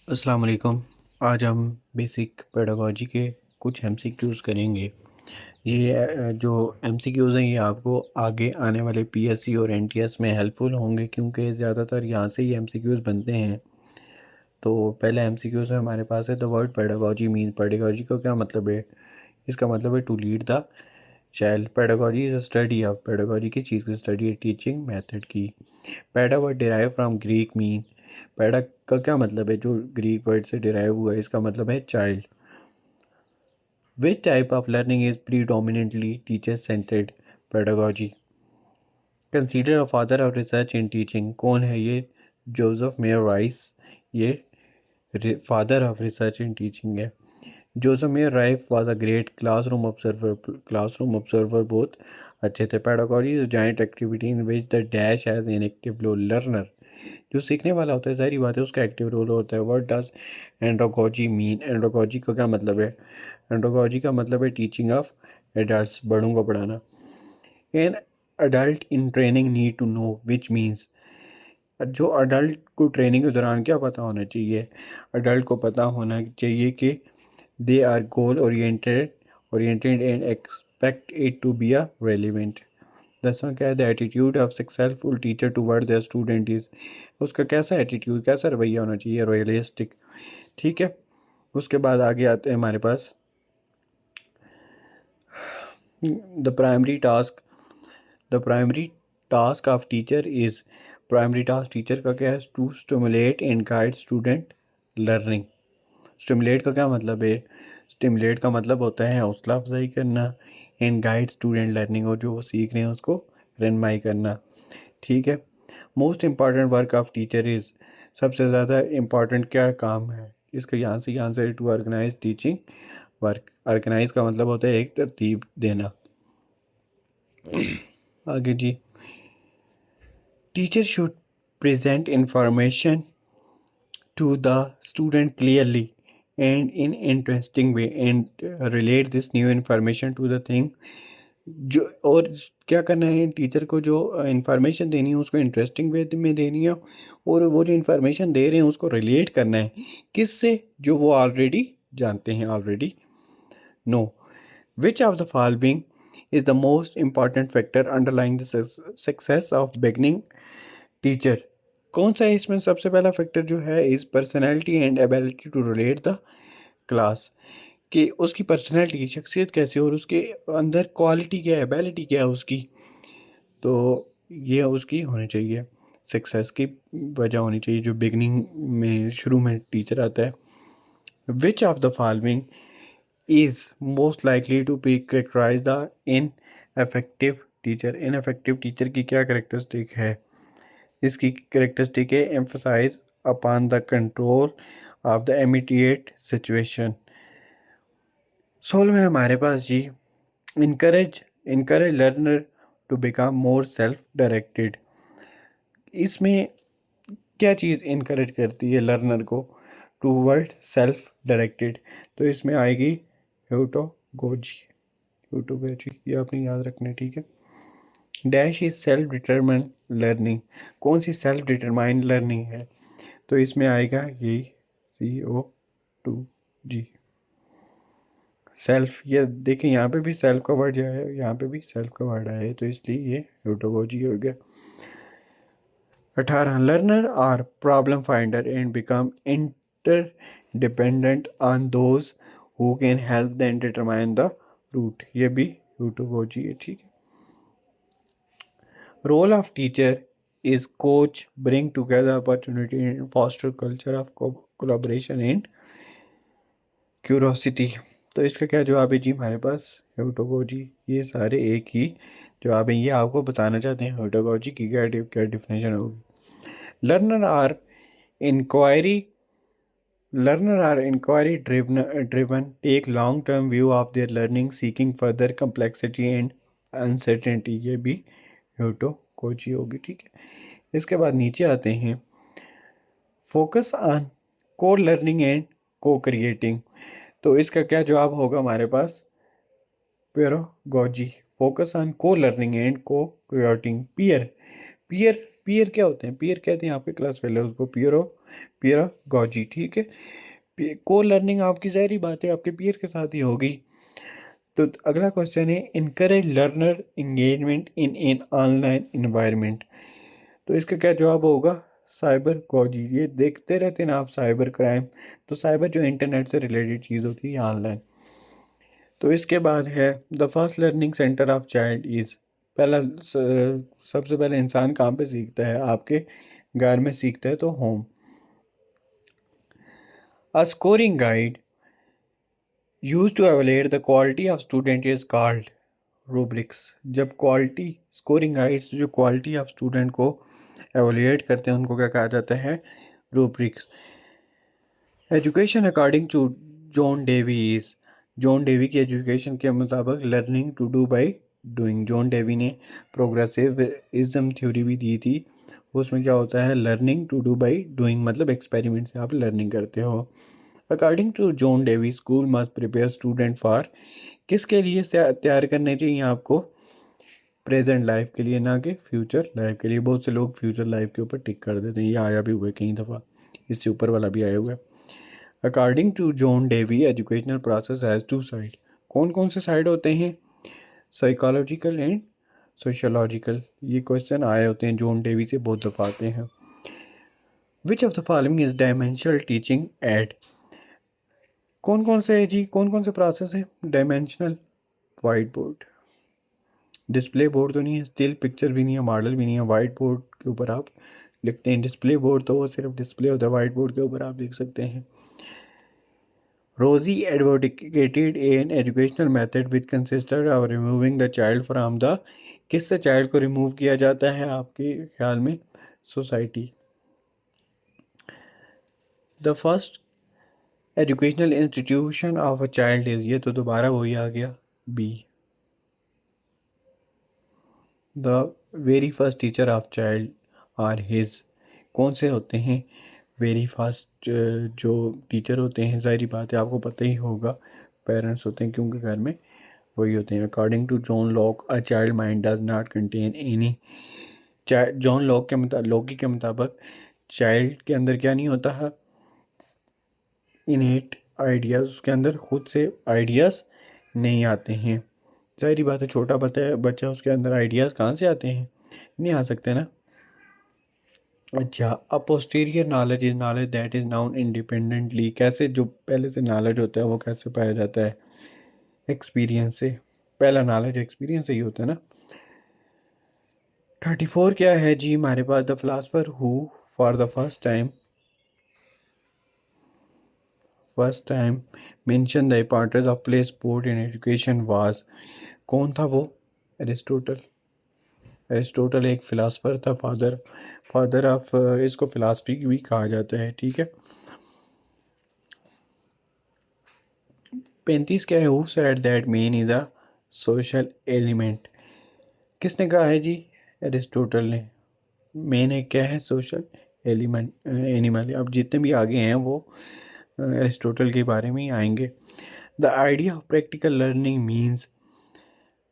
अस्सलाम वालेकुम। आज हम बेसिक पेडागोजी के कुछ एमसीक्यूज़ करेंगे। ये जो एमसीक्यूज़ हैं ये आपको आगे आने वाले पीएससी और एनटीएस में हेल्पफुल होंगे क्योंकि ज़्यादातर यहाँ से ही एमसीक्यूज़ बनते हैं। तो पहले एमसीक्यूज़ में हमारे पास है the word pedagogy mean. Pedagogy का क्या मतलब है? इसका मतलब है to lead the child. Pedagogy is a study of. Pedagogy किस चीज़ की स्टडी है? टीचिंग मेथड की। Paeda word derive from Greek mean. Paeda का क्या मतलब है? जो ग्रीक वर्ड से डिराइव हुआ है इसका मतलब है child. Which type of learning is predominantly teacher centred? Pedagogy. Consider a father of research in teaching. कौन है ये? Joseph Mayer Rice. ये father of research in teaching है। Joseph Mayer Rice was a great classroom observer. Classroom observer बहुत अच्छे थे। Pedagogy is joint activity in which the dash has an active learner. जो सीखने वाला होता है ज़ाहिर बात है उसका एक्टिव रोल होता है। What does andragogy mean? Andragogy का क्या मतलब है? एंड्रोगोजी का मतलब है टीचिंग ऑफ एडल्ट्स, बड़ों को पढ़ाना। An adult in training need to know which means. जो अडल्ट को ट्रेनिंग के दौरान क्या पता होना चाहिए? अडल्ट को पता होना चाहिए कि they are goal oriented and expect it to be a relevant. 10वां क्या है? The attitude of successful teacher toward their student is. उसका कैसा एटीट्यूड, कैसा रवैया होना चाहिए? रियलिस्टिक। ठीक है। उसके बाद आगे आते हैं हमारे पास the primary task. The primary task of teacher is. Primary task teacher का क्या है? To stimulate and guide student learning. Stimulate का क्या मतलब है? स्टिमुलेट का मतलब होता है हौसला अफजाई करना। एंड गाइड स्टूडेंट लर्निंग, और जो वो सीख रहे हैं उसको रहनुमाई करना। ठीक है। Most important work of teacher is. सबसे ज़्यादा इम्पॉर्टेंट क्या काम है इसका? यहाँ से to organise teaching work. Organise का मतलब होता है एक तरतीब देना। आगे जी। Teacher should present information to the student clearly and in interesting way and relate this new information to the thing। जो और क्या करना है टीचर को? जो इंफॉर्मेशन देनी है उसको इंटरेस्टिंग वे में देनी है, और वो जो इंफॉर्मेशन दे रहे हैं उसको रिलेट करना है किससे? जो वो ऑलरेडी जानते हैं, already know. Which of the following is the most important factor underlying the success of beginning teacher? कौन सा है इसमें सबसे पहला फैक्टर जो है? Is personality and ability to relate the class. कि उसकी पर्सनैलिटी की शख्सियत कैसे, और उसके अंदर क्वालिटी क्या है, एबिलिटी क्या है उसकी। तो ये उसकी होनी चाहिए, सक्सेस की वजह होनी चाहिए जो बिगनिंग में शुरू में टीचर आता है। Which of the following is most likely to be characterise the ineffective teacher? Ineffective teacher की क्या करेक्टरिस्टिक है? इसकी करेक्टरिस्टिक है emphasise upon the control of the immediate situation. 16 में हमारे पास जी encourage learner to become more self directed. इसमें क्या चीज़ इनकरेज करती है लर्नर को टूवर्ड सेल्फ डायरेक्टेड? तो इसमें आएगी ह्यूटोगोजी। ह्यूटोगोजी ये आपने याद रखना है, ठीक है। Dash is self determine learning. कौन सी सेल्फ डिटरमाइन लर्निंग है? तो इसमें आएगा यही CO2G। सेल्फ, ये देखें यहाँ पे भी सेल्फ का वर्ड आया है, यहाँ पे भी सेल्फ का वर्ड आया है, तो इसलिए ये ह्यूटोगोजी हो गया। 18 learner are problem finder and become inter dependent on those who can help them determine the root. ये भी ह्यूटोगोजी है, ठीक है। Role of teacher is coach, bring together opportunity and foster culture of collaboration and curiosity। तो इसका क्या जवाब है जी हमारे पास? ह्यूटोगोजी। ये सारे एक ही जवाब है, ये आपको बताना चाहते हैं ह्यूटोगोजी की क्या क्या डिफिनेशन होगी। Learner are inquiry Learner are inquiry driven, take long term view of their learning, seeking further complexity and uncertainty। ये भी ह्यूटोगोजी होगी, ठीक है। इसके बाद नीचे आते हैं फोकस ऑन को लर्निंग एंड को क्रिएटिंग। तो इसका क्या जवाब होगा हमारे पास? पेडागोजी। फोकस ऑन को लर्निंग एंड को क्रिएटिंग। पीयर पीयर पीयर क्या होते हैं? पीयर कहते हैं आपके क्लास फेलो उसको, पियरो पियरागॉजी, ठीक है। को लर्निंग आपकी ज़ाहिर बात है आपके पीयर के साथ ही होगी। तो अगला क्वेश्चन है इनकरेज लर्नर इंगेजमेंट इन इन ऑनलाइन इन्वायरमेंट। तो इसका क्या जवाब होगा? Cyber gauzy. ये देखते रहते हैं ना आप साइबर क्राइम, तो साइबर जो इंटरनेट से रिलेटेड चीज़ होती है ऑनलाइन। तो इसके बाद है the first learning centre of child is. पहला सबसे पहले इंसान कहाँ पे सीखता है? आपके घर में सीखता है, तो home. A scoring guide use to evaluate the quality of student is called rubrics. जब क्वालिटी स्कोरिंग गाइड्स जो क्वालिटी ऑफ स्टूडेंट को एवेलुएट करते हैं उनको क्या कहा जाता है? Rubrics. Education according to John Dewey is. John Dewey की एजुकेशन के मुताबिक learning to do by doing. John Dewey ने प्रोग्रेसिविज्म थ्योरी भी दी थी। उसमें क्या होता है? Learning to do by doing, मतलब एक्सपेरिमेंट से आप लर्निंग करते हो। According to John Dewey school must prepare student for, किसके लिए तैयार करने चाहिए आपको? प्रेजेंट लाइफ के लिए, ना कि फ्यूचर लाइफ के लिए। बहुत से लोग फ्यूचर लाइफ के ऊपर टिक कर देते हैं, ये आया भी हुआ है कई दफ़ा, इससे ऊपर वाला भी आया हुआ है। According to John Dewey educational process has two side. कौन कौन से साइड होते हैं? Psychological and sociological. ये क्वेश्चन आए होते हैं जॉन डेवी से, बहुत दफ़ा आते हैं। विच of the following is dimensional teaching add. कौन कौन से है जी, कौन कौन से प्रोसेस है? Dimensional, white board, display board तो नहीं है, स्टिल पिक्चर भी नहीं है, मॉडल भी नहीं है। वाइट बोर्ड के ऊपर आप लिखते हैं। डिस्प्ले बोर्ड तो वो सिर्फ डिस्प्ले होता है, वाइट बोर्ड के ऊपर आप लिख सकते हैं। Rousseau advocated an educational method which consisted of removing the child from the. किससे चाइल्ड को रिमूव किया जाता है आपके ख्याल में? Society. The first educational institution of a child is. ये तो दोबारा वही आ गया, B. The very first teacher of child are his. कौन से होते हैं वेरी फर्स्ट जो टीचर होते हैं? ज़ाहिर बात है आपको पता ही होगा, पेरेंट्स होते हैं, क्योंकि घर में वही होते हैं। According to John Locke a child mind does not contain any. John Locke के लॉकी के मुताबिक चाइल्ड के अंदर क्या नहीं होता है? Innate ideas. उसके अंदर खुद से आइडियाज़ नहीं आते हैं। ज़ाहिर बात है छोटा बच्चा उसके अंदर आइडियाज़ कहाँ से आते हैं? नहीं आ सकते ना। अच्छा, अ posterior knowledge is knowledge that is noun independently. कैसे जो पहले से नॉलेज होता है वो कैसे पाया जाता है? एक्सपीरियंस से। पहला नॉलेज एक्सपीरियंस से ही होता है ना। 34 क्या है जी हमारे पास? The philosopher who for the first time mention the importance of play sport in education was. कौन था वो? एरिस्टोटल। एरिस्टोटल एक फिलासफर था, फादर फादर ऑफ, इसको फिलासफी भी कहा जाता है, ठीक है। 35 क्या है? Who said that man is a social element. किसने कहा है जी? एरिस्टोटल ने। मैन एक क्या है? Social element, animal. अब जितने भी आगे हैं वो एरिस्टोटल के बारे में ही आएंगे। The idea of practical learning means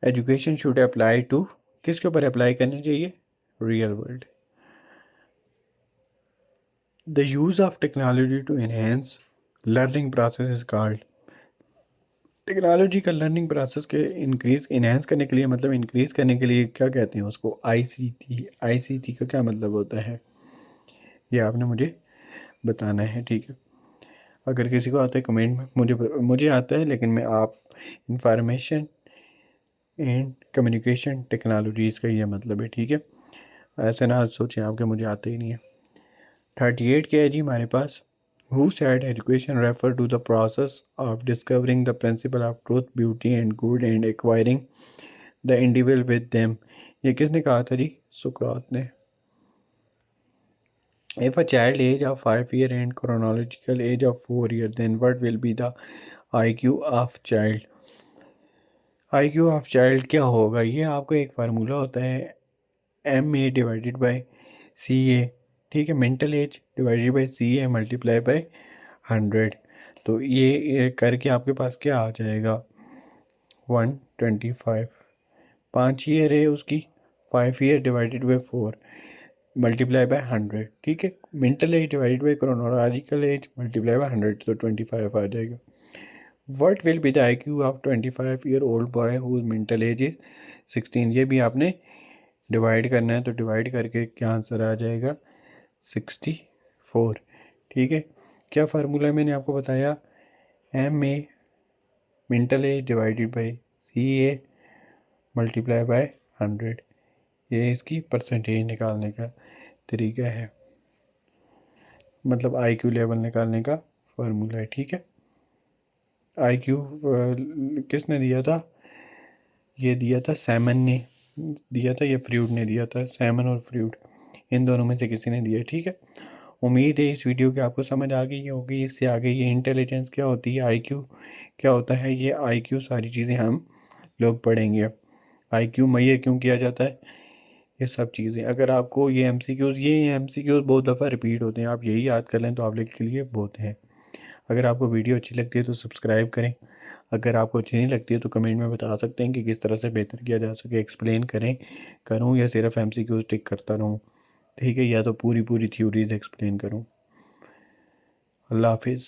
education should apply to. किसके ऊपर अप्लाई करनी चाहिए? Real world. The use of technology to enhance learning process is called. Technology का लर्निंग प्रोसेस के इंक्रीज इनहेंस करने के लिए, मतलब इंक्रीज करने के लिए क्या कहते हैं उसको? आईसीटी। आईसीटी का क्या मतलब होता है ये आपने मुझे बताना है, ठीक है। अगर किसी को आता है कमेंट में, मुझे आता है, लेकिन मैं आप इंफॉर्मेशन एंड कम्युनिकेशन टेक्नोलॉजीज़ का ये मतलब है, ठीक है। ऐसे ना सोचें आपके मुझे आता ही नहीं है। 38 क्या है जी हमारे पास? Who said education refer to the process of discovering the principle of truth, beauty and good and acquiring the individual with them? ये किसने कहा था जी? सुकरात ने। If a child age of 5 year and chronological age of 4 year, then what will be the IQ of child? IQ of child क्या होगा? ये आपको एक फार्मूला होता है, MA डिवाइडेड बाई CA, ठीक है। Mental as divided by CA multiply by 100। तो ये करके आपके पास क्या आ जाएगा? 125। 5 ईयर है उसकी, 5 year divided by 4 multiply by 100, ठीक है। Mental age divide by chronological age multiply by 100 तो 25 आ जाएगा। What will be the IQ of 25-year-old boy whose mental age is 16। ये भी आपने डिवाइड करना है, तो डिवाइड करके क्या आंसर आ जाएगा 64। ठीक है, क्या फार्मूला मैंने आपको बताया, MA mental as divided by CA multiply by 100। ये इसकी परसेंटेज निकालने का तरीका है, मतलब IQ लेवल निकालने का फार्मूला है। ठीक है, IQ किसने दिया था, ये दिया था सैमन ने दिया था, या फ्रूड ने दिया था, सैमन और फ्रूड इन दोनों में से किसी ने दिया। ठीक है, उम्मीद है इस वीडियो की आपको समझ आ गई होगी। इससे आगे ये इंटेलिजेंस क्या होती है, IQ क्या होता है, ये IQ सारी चीज़ें हम लोग पढ़ेंगे। अब IQ मैयर क्यों किया जाता है, ये सब चीज़ें अगर आपको ये MCQs बहुत दफ़ा रिपीट होते हैं, आप यही याद कर लें तो आप लोग के लिए बहुत हैं। अगर आपको वीडियो अच्छी लगती है तो सब्सक्राइब करें, अगर आपको अच्छी नहीं लगती है तो कमेंट में बता सकते हैं कि किस तरह से बेहतर किया जा सके। एक्सप्लेन करूँ या सिर्फ MCQs टिक करता रहूँ, ठीक है, या तो पूरी थ्योरीज एक्सप्लेन करूँ। अल्लाह हाफिज़।